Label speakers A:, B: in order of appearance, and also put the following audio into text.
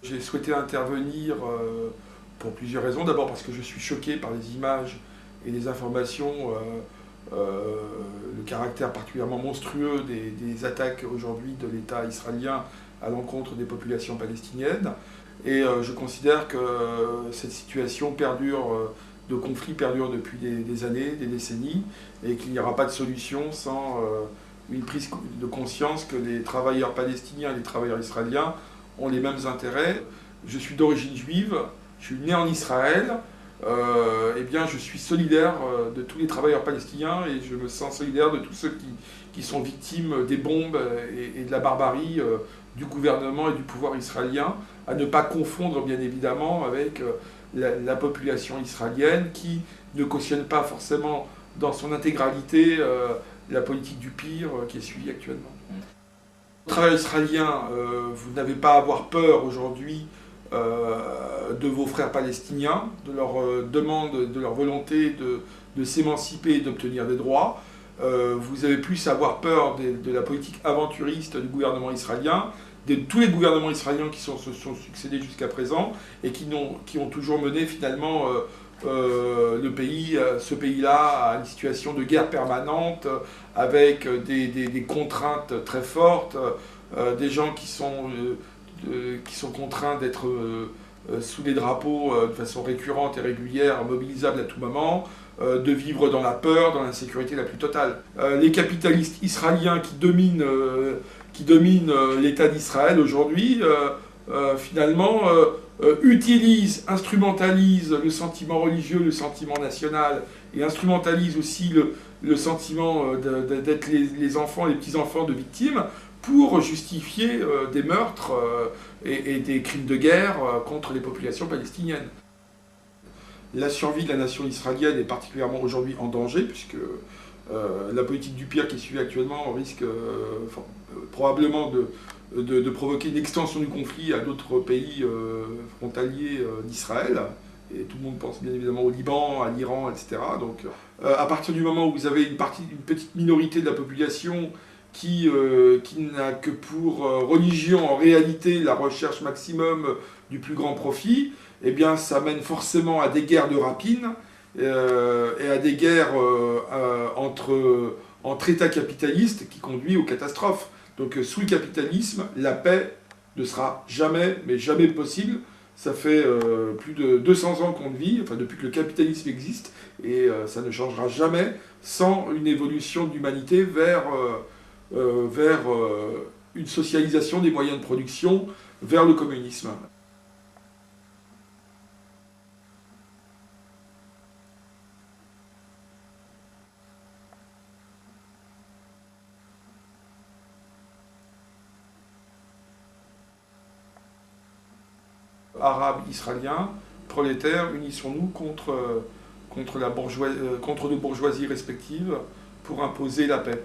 A: J'ai souhaité intervenir pour plusieurs raisons. D'abord parce que je suis choqué par les images et les informations, le caractère particulièrement monstrueux des attaques aujourd'hui de l'État israélien à l'encontre des populations palestiniennes. Et je considère que cette situation de conflit perdure depuis des années, des décennies, et qu'il n'y aura pas de solution sans une prise de conscience que les travailleurs palestiniens et les travailleurs israéliens ont les mêmes intérêts. Je suis d'origine juive, je suis né en Israël, eh bien je suis solidaire de tous les travailleurs palestiniens et je me sens solidaire de tous ceux qui sont victimes des bombes et de la barbarie du gouvernement et du pouvoir israélien, à ne pas confondre bien évidemment avec la population israélienne qui ne cautionne pas forcément dans son intégralité la politique du pire qui est suivie actuellement. Travailleurs israéliens, vous n'avez pas à avoir peur aujourd'hui de vos frères palestiniens, de leur demande, de leur volonté de s'émanciper et d'obtenir des droits. Vous avez plus à avoir peur de la politique aventuriste du gouvernement israélien, de tous les gouvernements israéliens qui se sont succédés jusqu'à présent et qui ont toujours mené finalement ce pays-là à une situation de guerre permanente, avec des contraintes très fortes, des gens qui sont contraints d'être sous les drapeaux de façon récurrente et régulière, mobilisables à tout moment, de vivre dans la peur, dans l'insécurité la plus totale. Les capitalistes israéliens qui dominent l'État d'Israël aujourd'hui, finalement, instrumentalisent le sentiment religieux, le sentiment national, et instrumentalisent aussi le sentiment d'être les enfants, les petits-enfants de victimes, pour justifier des meurtres et des crimes de guerre contre les populations palestiniennes. La survie de la nation israélienne est particulièrement aujourd'hui en danger, puisque la politique du pire qui est suivie actuellement risque probablement de provoquer une extension du conflit à d'autres pays frontaliers d'Israël. Et tout le monde pense bien évidemment au Liban, à l'Iran, etc. Donc à partir du moment où vous avez une petite minorité de la population qui n'a que pour religion en réalité la recherche maximum du plus grand profit, eh bien ça mène forcément à des guerres de rapine et à des guerres entre États capitalistes qui conduisent aux catastrophes. Donc sous le capitalisme, la paix ne sera jamais, mais jamais possible. Ça fait plus de 200 ans qu'on vit, enfin depuis que le capitalisme existe, et ça ne changera jamais sans une évolution de l'humanité vers une socialisation des moyens de production, vers le communisme. Arabes, israéliens, prolétaires, unissons-nous contre nos bourgeoisies respectives pour imposer la paix.